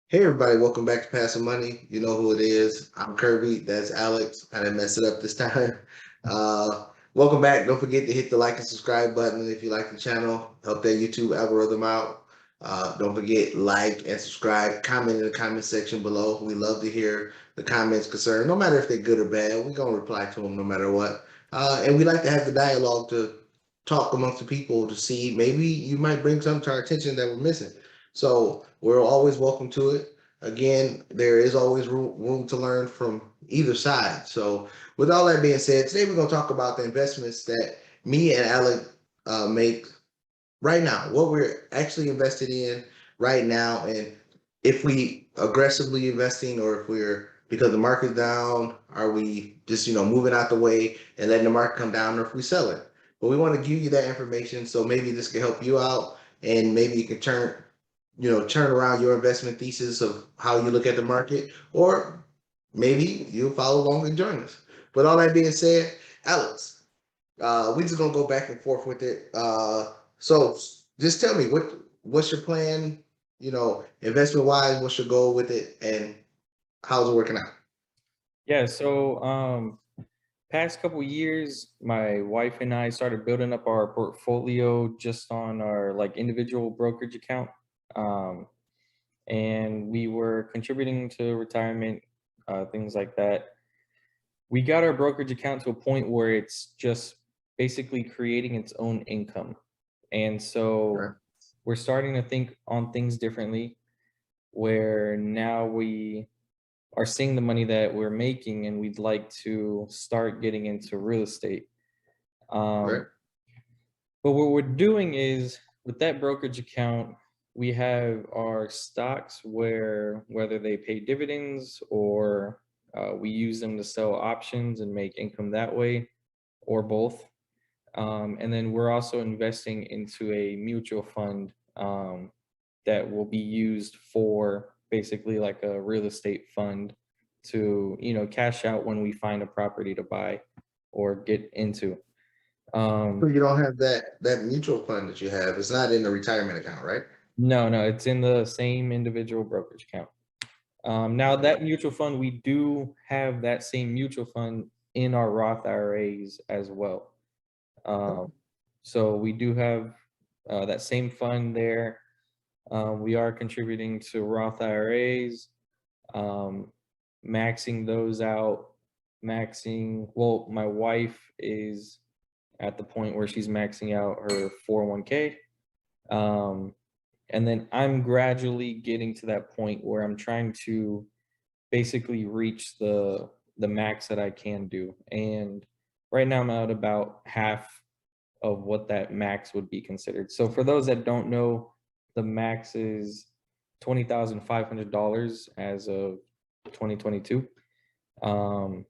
Hey everybody, welcome back to Passive Money. You know who it is. I'm Kirby. That's Alex. I didn't mess it up this time. Welcome back. Don't forget to hit the like and subscribe button if you like the channel. Help that YouTube algorithm out. Don't forget like and subscribe. Comment in the comment section below. We love to hear the comments concerned, no matter if they're good or bad. We're gonna reply to them no matter what. And we like to have the dialogue to talk amongst the people to see maybe you might bring something to our attention that we're missing. So we're always welcome to it. Again, there is always room to learn from either side. So, with all that being said, today we're going to talk about the investments that me and Alec make right now, what we're actually invested in right now, and if we aggressively investing or if we're because the market's down, are we just moving out the way and letting the market come down, or if we sell it? But we want to give you that information so maybe this can help you out, and maybe you can turn around your investment thesis of how you look at the market, or maybe you'll follow along and join us. But all that being said, Alex, we just gonna go back and forth with it. So just tell me what's your plan, investment wise, what's your goal with it, and how's it working out? Yeah, so past couple years, my wife and I started building up our portfolio just on our like individual brokerage account. Um, and we were contributing to retirement, things like that. We got our brokerage account to a point where it's just basically creating its own income. And so Right. we're starting to think on things differently, where now we are seeing the money that we're making and we'd like to start getting into real estate. Right. Um, but what we're doing is with that brokerage account, we have our stocks where whether they pay dividends or we use them to sell options and make income that way, or both. And then we're also investing into a mutual fund that will be used for basically like a real estate fund to cash out when we find a property to buy or get into. So um you don't have that mutual fund that you have. It's not in the retirement account, right? no, it's in the same individual brokerage account. Now Okay. that mutual fund, we do have that same mutual fund in our Roth IRAs as well. um so we do have that same fund there. We are contributing to Roth IRAs, um, maxing those out. Well, my wife is at the point where she's maxing out her 401k. Um, and then I'm gradually getting to that point where I'm trying to basically reach the max that I can do. And right now I'm at about half of what that max would be considered. So for those that don't know, the max is $20,500 as of 2022. Um,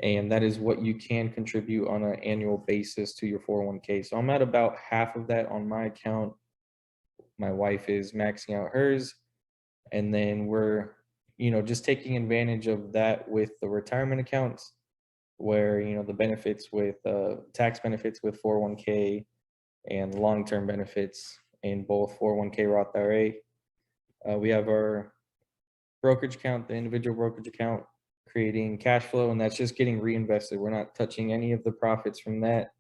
and that is what you can contribute on an annual basis to your 401k. So I'm at about half of that on my account. My wife is maxing out hers, and then we're just taking advantage of that with the retirement accounts, where the benefits with tax benefits with 401k and long-term benefits in both 401k Roth IRA. We have our brokerage account, the individual brokerage account, creating cash flow, and that's just getting reinvested. We're not touching any of the profits from that.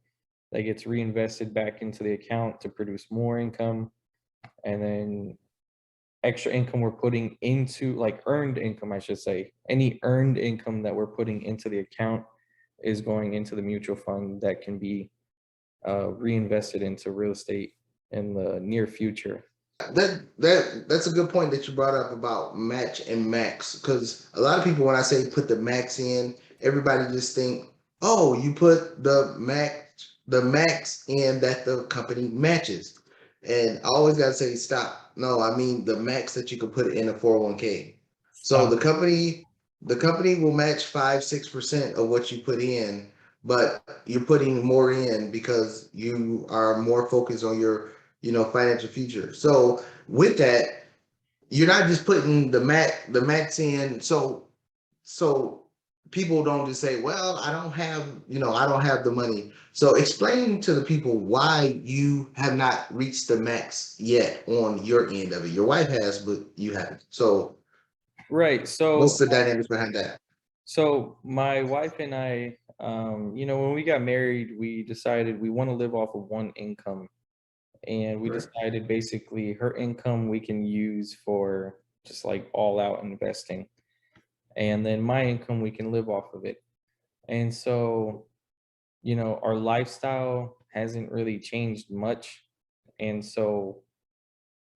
That gets reinvested back into the account to produce more income, and then extra income we're putting into, like, earned income, I should say. Any earned income that we're putting into the account is going into the mutual fund that can be reinvested into real estate in the near future. That's a good point that you brought up about match and max, because a lot of people, when I say put the max in, everybody just think, oh, you put the max in that the company matches, and I always got to say stop. No, I mean the max that you could put in a 401k. So Stop. the company will match 5-6% of what you put in, but you're putting more in because you are more focused on your financial future. So with that, you're not just putting the max in. So people don't just say, well, I don't have the money. So explain to the people why you have not reached the max yet on your end of it. Your wife has, but you haven't. So Right. What's So the dynamics behind that? so my wife and I, when we got married, we decided we want to live off of one income. And we Right. decided basically her income we can use for just like all out investing. And then my income we can live off of it. And so, our lifestyle hasn't really changed much. And so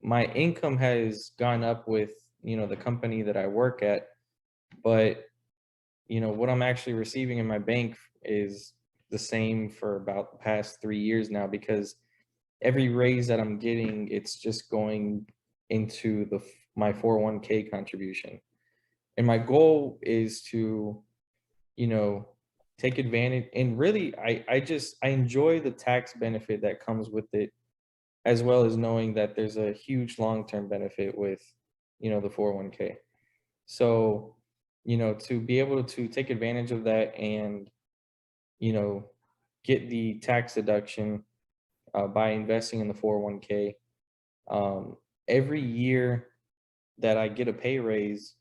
my income has gone up with, the company that I work at, but what I'm actually receiving in my bank is the same for about the past 3 years now because every raise that I'm getting, it's just going into my 401k contribution. And my goal is to, you know, take advantage and really I enjoy the tax benefit that comes with it, as well as knowing that there's a huge long-term benefit with, the 401k. So, to be able to take advantage of that and, you know, get the tax deduction by investing in the 401k. Every year that I get a pay raise,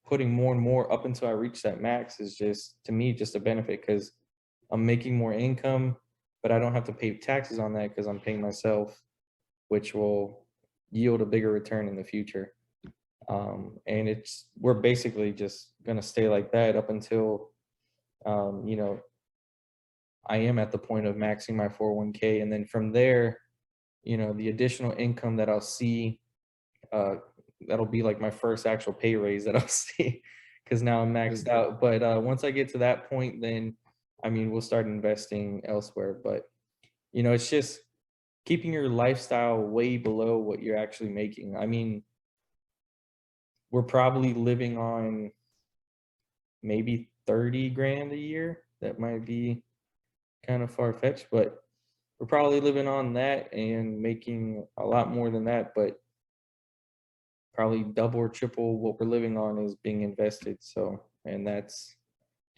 putting more and more up until I reach that max is just to me just a benefit because I'm making more income, but I don't have to pay taxes on that because I'm paying myself, which will yield a bigger return in the future. And we're basically just gonna stay like that up until um, you know I am at the point of maxing my 401k, and then from there, the additional income that I'll see, uh, that'll be like my first actual pay raise that I'll see because now I'm maxed out. But once I get to that point, then I mean, we'll start investing elsewhere. But it's just keeping your lifestyle way below what you're actually making. I mean, we're probably living on maybe 30 grand a year. That might be kind of far fetched, but we're probably living on that and making a lot more than that. But probably double or triple what we're living on is being invested. So, and that's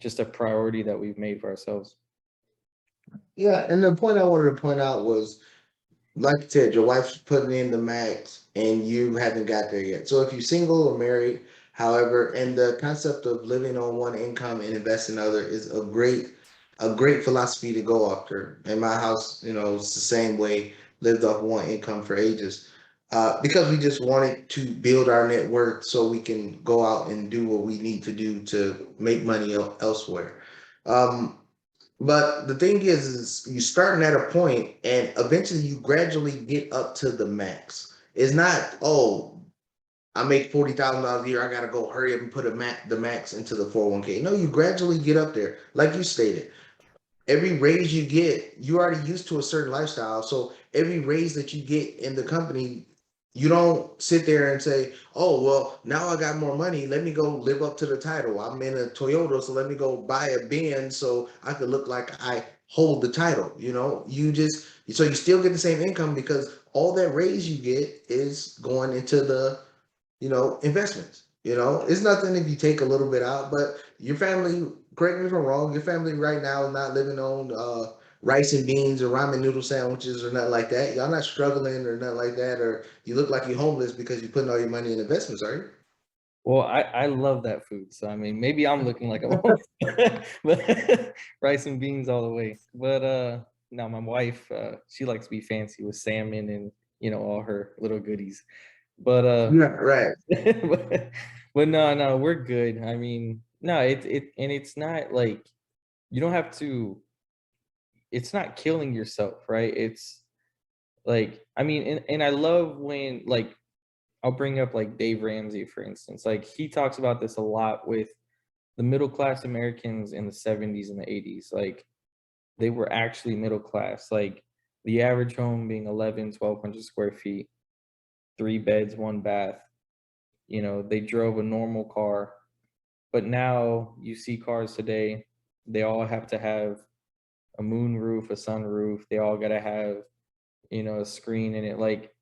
just a priority that we've made for ourselves. Yeah, and the point I wanted to point out was, like you said, your wife's putting in the max and you haven't got there yet. So if you're single or married, however, and the concept of living on one income and investing other is a great philosophy to go after. In my house, it's the same way, lived off one income for ages. Because we just wanted to build our net worth so we can go out and do what we need to do to make money elsewhere. Um, but the thing is you starting at a point and eventually you gradually get up to the max. It's not, oh, I make $40,000 a year. I gotta go hurry up and put the max into the 401k. No, you gradually get up there. Like you stated, every raise you get, you're already used to a certain lifestyle. So every raise that you get in the company, you don't sit there and say, "Oh, well, now I got more money. Let me go live up to the title. I'm in a Toyota, so let me go buy a Benz so I could look like I hold the title." You still get the same income because all that raise you get is going into the investments. It's nothing if you take a little bit out, but your family, correct me if I'm wrong, your family right now is not living on rice and beans or ramen noodle sandwiches or nothing like that. Y'all not struggling or nothing like that, or you look like you're homeless because you're putting all your money in investments, are Well, I love that food. So, I mean, maybe I'm looking like a but rice and beans all the way. But no, my wife, she likes to be fancy with salmon and, all her little goodies. But you? Yeah, right. but no, no, we're good. I mean, no, and it's not like you don't have to, it's not killing yourself, right? It's like, I mean, and I love when, like, I'll bring up like Dave Ramsey, for instance. Like, he talks about this a lot with the middle class Americans in the 70s and the 80s. Like, they were actually middle class. Like, the average home being 1,100 square feet, 3 beds, 1 bath. They drove a normal car. But now you see cars today, they all have to have a moon roof, a sunroof. They all got to have, a screen in it. Like,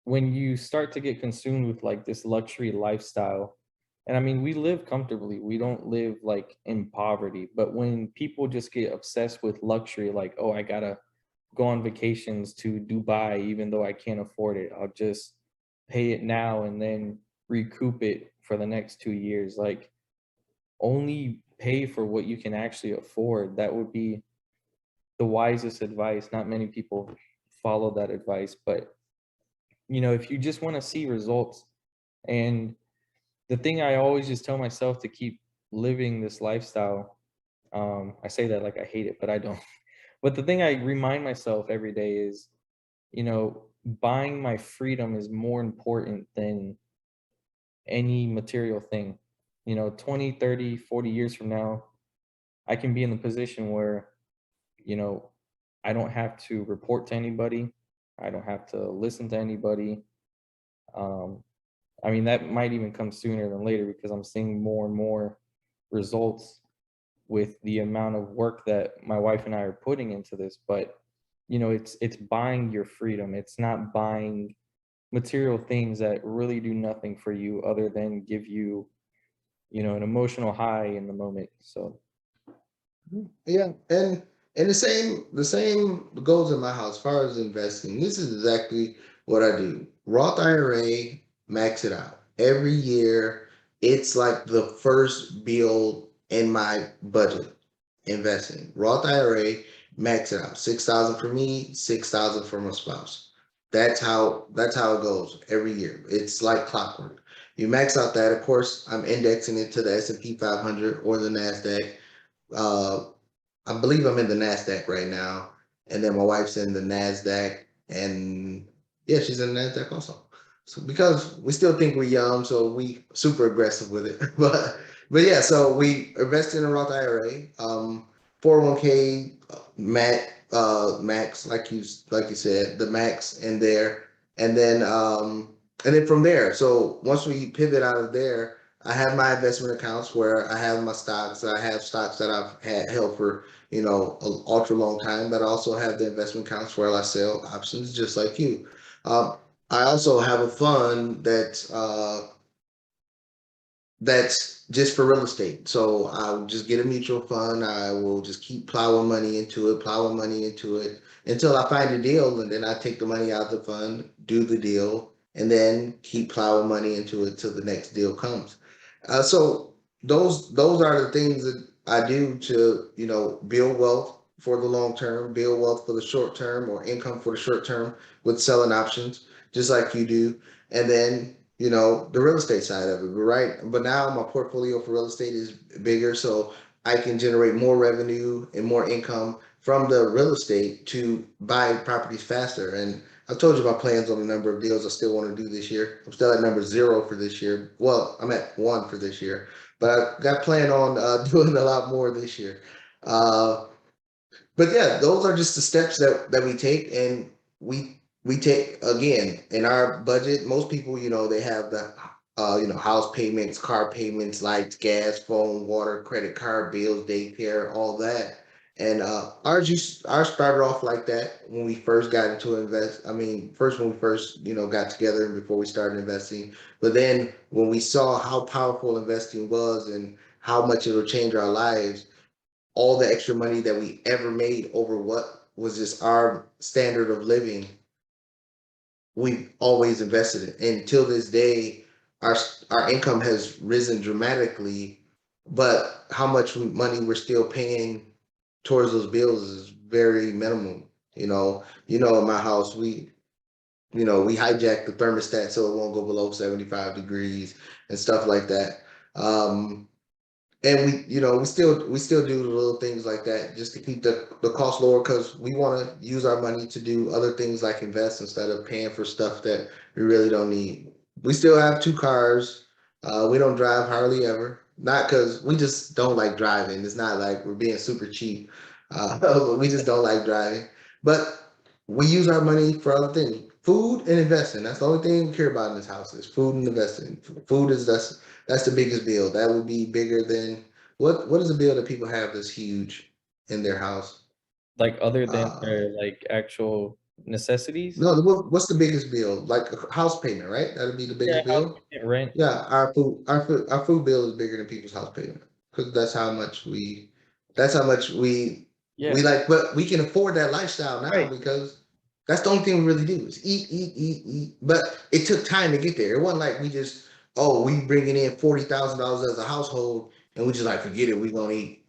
when you start to get consumed with like this luxury lifestyle, and I mean, we live comfortably, we don't live like in poverty, but when people just get obsessed with luxury, like, oh, I gotta go on vacations to Dubai even though I can't afford it, I'll just pay it now and then recoup it for the next 2 years. Like, only pay for what you can actually afford. That would be the wisest advice. Not many people follow that advice, but if you just want to see results, and the thing I always just tell myself to keep living this lifestyle, I say that like I hate it, but I don't. But the thing I remind myself every day is, buying my freedom is more important than any material thing. 20, 30, 40 years from now, I can be in the position where, you know, I don't have to report to anybody. I don't have to listen to anybody. Um, I mean, that might even come sooner than later because I'm seeing more and more results with the amount of work that my wife and I are putting into this. But it's buying your freedom. It's not buying material things that really do nothing for you other than give you, an emotional high in the moment. So Yeah, and the same goes in my house. As far as investing, this is exactly what I do. Roth IRA, max it out every year. It's like the first bill in my budget. Investing Roth IRA, max it out. 6,000 for me, 6,000 for my spouse. That's how it goes every year. It's like clockwork. You max out that. Of course, I'm indexing it to the S&P 500 or the Nasdaq. uh, I believe I'm in the Nasdaq right now, and then my wife's in the Nasdaq, and yeah, she's in the Nasdaq also. So because we still think we're young, so we super aggressive with it. But yeah, so we invest in a Roth IRA, 401k, max, like you said, the max in there, and then from there. So once we pivot out of there, I have my investment accounts where I have my stocks. I have stocks that I've had held for an ultra long time, but I also have the investment accounts where I sell options just like you. Um, I also have a fund that's just for real estate. So I'll just get a mutual fund. I will just keep plowing money into it until I find a deal, and then I take the money out of the fund, do the deal, and then keep plowing money into it till the next deal comes. So those are the things that I do to build wealth for the long term, build wealth for the short term, or income for the short term with selling options, just like you do, and then the real estate side of it. But right, but now my portfolio for real estate is bigger, so I can generate more revenue and more income from the real estate to buy properties faster. And I told you my plans on the number of deals I still want to do this year. I'm still at number 0 for this year. Well, I'm at 1 for this year, but I got planned on doing a lot more this year. Uh, but yeah, those are just the steps that we take, and we take again in our budget. Most people, they have the house payments, car payments, lights, gas, phone, water, credit card bills, daycare, all that. And ours started off like that when we first got into invest. I mean, first when we first got together and before we started investing. But then when we saw how powerful investing was and how much it would change our lives, all the extra money that we ever made over what was just our standard of living, we've always invested it. And till this day, our our income has risen dramatically, but how much money we're still paying towards those bills is very minimal. In my house, we hijack the thermostat so it won't go below 75 degrees and stuff like that. And we still do little things like that just to keep the cost lower, because we want to use our money to do other things like invest instead of paying for stuff that we really don't need. We still have 2 cars. We don't drive hardly ever, not because we just don't like driving. It's not like we're being super cheap. We just don't like driving, but we use our money for other things, food and investing. That's the only thing we care about in this house is food and investing. Food is that's the biggest bill. That would be bigger than what is a bill that people have that's huge in their house? like other than Uh, their like actual necessities. no, what's the biggest bill? Like a house payment, right? That'd be the Yeah, biggest house bill. payment, rent. Yeah, our food bill is bigger than people's house payment because that's how much we Yeah, like. But we can afford that lifestyle now right. because that's the only thing we really do is eat, eat, eat, eat. But it took time to get there. It wasn't like we just, oh, we bringing in $40,000 as a household, and we just like forget it. We gonna eat.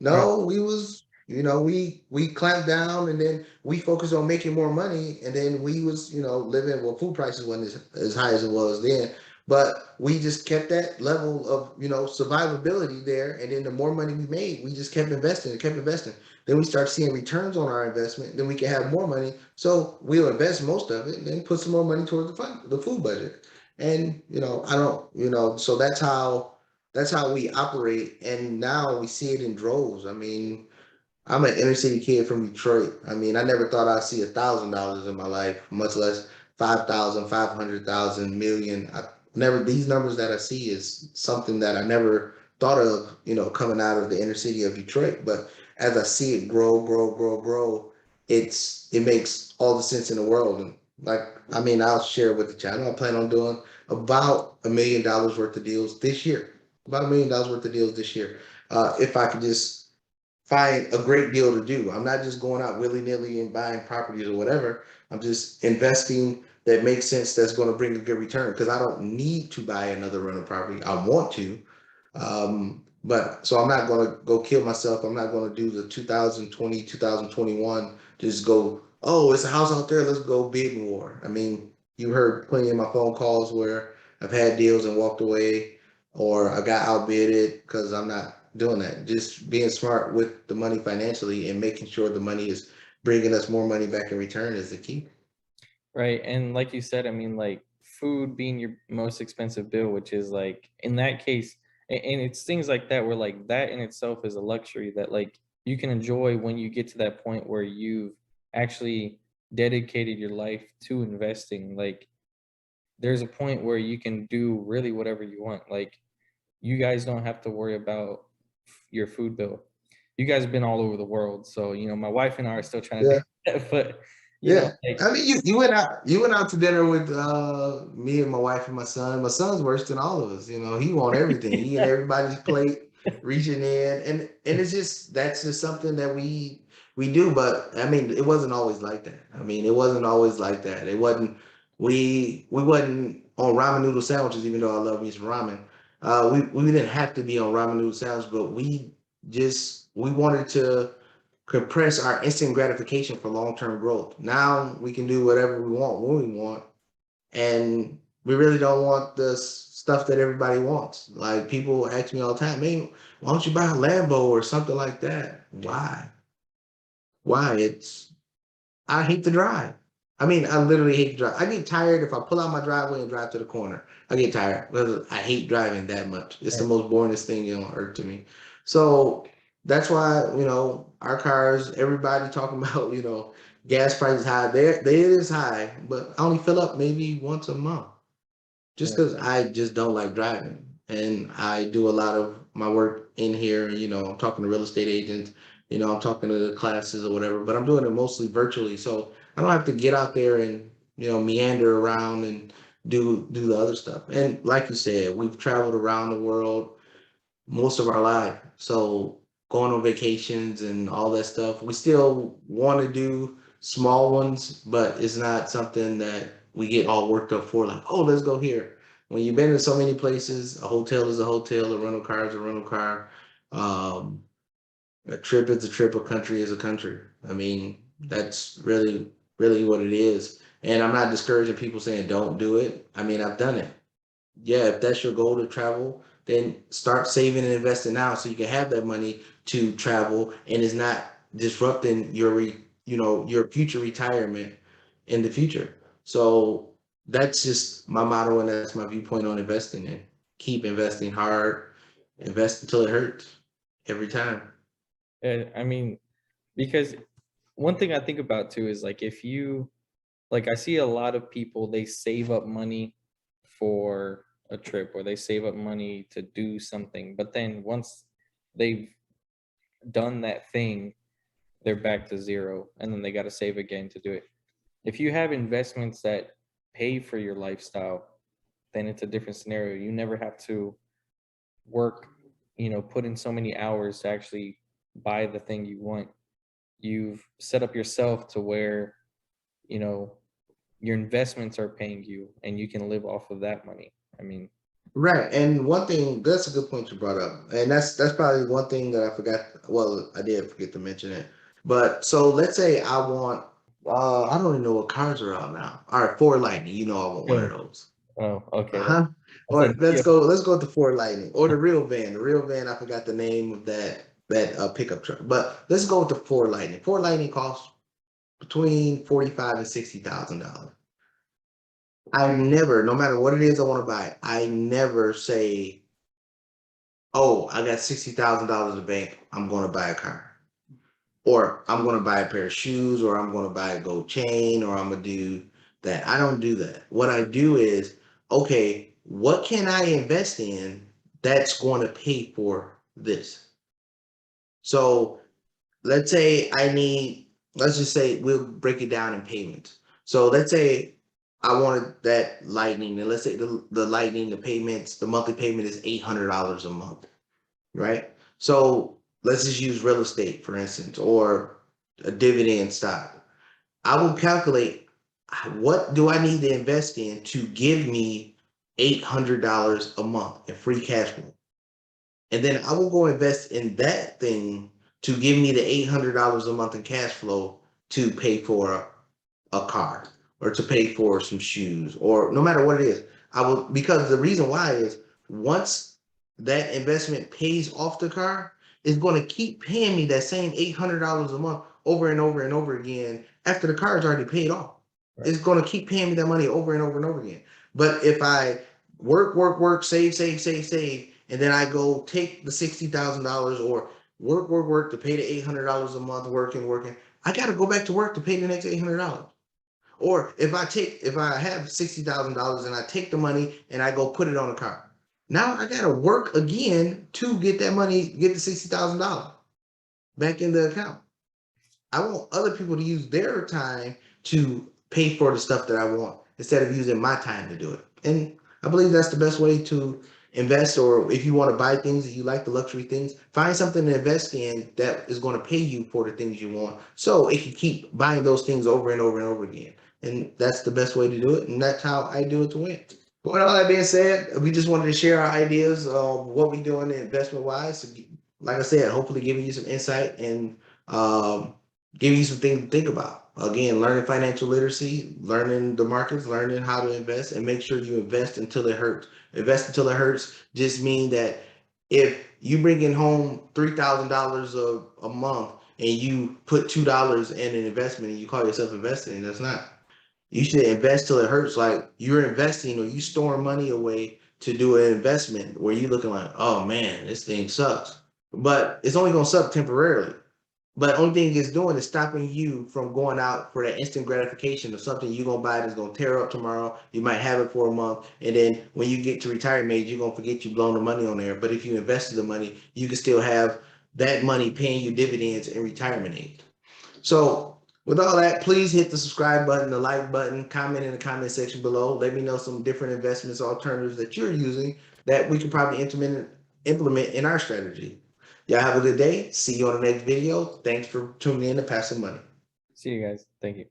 Right. No, we was, we clamped down and then we focused on making more money and then we was, living well, food prices wasn't as high as it was then. But we just kept that level of, survivability there. And then the more money we made, we just kept investing and kept investing. Then we start seeing returns on our investment. Then we can have more money. So we'll invest most of it and then put some more money towards the food budget. And, I don't, so that's how we operate, and now we see it in droves. I mean, I'm an inner city kid from Detroit. I mean, I never thought I'd see $1,000 in my life, much less 5,000, 500,000, million. I never these numbers that I see is something that I never thought of, coming out of the inner city of Detroit. But as I see it grow, grow, grow, grow, it makes all the sense in the world. And like, I mean, I'll share with the channel. I plan on doing about $1 million worth of deals this year. About $1 million worth of deals this year. If I could just find a great deal to do. I'm not just going out willy nilly and buying properties or whatever. I'm just investing that makes sense, that's going to bring a good return, because I don't need to buy another rental property. I want to. But so I'm not going to go kill myself. I'm not going to do the 2020, 2021, just go, oh, it's a house out there. Let's go bid war. I mean, you heard plenty of my phone calls where I've had deals and walked away, or I got outbidded because I'm not doing that. Just being smart with the money financially and making sure the money is bringing us more money back in return is the key. Right. And like you said, I mean, like food being your most expensive bill, which is like in that case, and it's things like that where like that in itself is a luxury that like you can enjoy when you get to that point where you've actually dedicated your life to investing. Like there's a point where you can do really whatever you want. Like you guys don't have to worry about your food bill. You guys have been all over the world, so my wife and I are still trying to do Yeah. that. But Yeah. like I mean, you went out to dinner with me and my wife and my son. My son's worse than all of us. He want everything. He eat everybody's plate, reaching in, and it's just that's just something that we do. But I mean, it wasn't always like that. I mean, it wasn't always like that. It wasn't. We wasn't on ramen noodle sandwiches, even though I love me some ramen. We didn't have to be on ramen noodle sandwich, but we wanted to compress our instant gratification for long-term growth. Now we can do whatever we want when we want, and we really don't want the stuff that everybody wants. Like, people ask me all the time, man, why don't you buy a Lambo or something like that? Why? Why? I hate to drive. I mean, I literally hate to drive. I get tired if I pull out my driveway and drive to the corner. I get tired because I hate driving that much. It's the most boringest thing on earth to me. So that's why, our cars, everybody talking about, gas prices high. They it is high, but I only fill up maybe once a month, just yeah, because I just don't like driving. And I do a lot of my work in here. I'm talking to real estate agents, I'm talking to the classes or whatever, but I'm doing it mostly virtually. So I don't have to get out there and, meander around and do the other stuff. And like you said, we've traveled around the world most of our life. So going on vacations and all that stuff, we still want to do small ones, but it's not something that we get all worked up for. Like, oh, let's go here. When you've been in so many places, a hotel is a hotel, a rental car is a rental car. Um, a trip is a trip, a country is a country. I mean, that's really, really what it is. And I'm not discouraging people saying don't do it. I mean, I've done it. Yeah, if that's your goal to travel, then start saving and investing now so you can have that money to travel and it's not disrupting your future retirement in the future. So that's just my motto, and that's my viewpoint on investing. And keep investing hard, invest until it hurts every time. I mean, because one thing I think about too is like if you like I see a lot of people they save up money for a trip or they save up money to do something, but then once they've done that thing, they're back to zero and then they got to save again to do it. If you have investments that pay for your lifestyle, then it's a different scenario. You never have to work, put in so many hours to actually buy the thing you want. You've set up yourself to where, you know, your investments are paying you and you can live off of that money. I mean, Right. And one thing, that's a good point you brought up. And that's probably one thing that I forgot. Well, I did forget to mention it. But so let's say I want I don't even know what cars are out now. All right, Ford Lightning, you know I want one Yeah. of those. Oh, okay. Uh-huh. That's a Or Kia. let's go with the Ford Lightning or the real van. The real van, I forgot the name of that pickup truck. But let's go with the Ford Lightning. Ford Lightning costs between 45 and $60,000. I never, no matter what it is I want to buy, I never say, oh, I got $60,000 in the bank. I'm going to buy a car, or I'm going to buy a pair of shoes, or I'm going to buy a gold chain, or I'm going to do that. I don't do that. What I do is, okay, what can I invest in that's going to pay for this? So let's say let's just say we'll break it down in payments. So let's say I wanted that lightning, and let's say the lightning, the payments, the monthly payment is $800 a month, right? So let's just use real estate, for instance, or a dividend stock. I will calculate what do I need to invest in to give me $800 a month in free cash flow. And then I will go invest in that thing to give me the $800 a month in cash flow to pay for a car or to pay for some shoes or no matter what it is. I will, because the reason why is once that investment pays off the car, it's going to keep paying me that same $800 a month over and over and over again after the car is already paid off. Right. It's going to keep paying me that money over and over and over again. But if I work, save, and then I go take the $60,000 or work to pay the $800 a month working, I got to go back to work to pay the next $800. Or if I have $60,000 and I take the money and I go put it on a car, now I got to work again to get that money, get the $60,000 back in the account. I want other people to use their time to pay for the stuff that I want instead of using my time to do it. And I believe that's the best way to invest. Or if you want to buy things and you like the luxury things, find something to invest in that is going to pay you for the things you want. So it can keep buying those things over and over and over again. And that's the best way to do it. And that's how I do it to win. But with all that being said, we just wanted to share our ideas of what we doing investment wise. So, like I said, hopefully giving you some insight and um, giving you some things to think about. Again, learning financial literacy, learning the markets, learning how to invest, and make sure you invest until it hurts. Invest until it hurts just mean that if you bring in home $3,000 a month and you put $2 in an investment and you call yourself investing, that's not. You should invest till it hurts. Like you're investing or you storing money away to do an investment where you're looking like, oh man, this thing sucks. But it's only gonna suck temporarily. But only thing it's doing is stopping you from going out for that instant gratification of something you're gonna buy that's gonna tear up tomorrow. You might have it for a month, and then when you get to retirement age, you're gonna forget you blown the money on there. But if you invested the money, you can still have that money paying you dividends in retirement age. So with all that, please hit the subscribe button, the like button, comment in the comment section below. Let me know some different investments alternatives that you're using that we can probably implement in our strategy. Y'all have a good day. See you on the next video. Thanks for tuning in to Passive Money. See you guys. Thank you.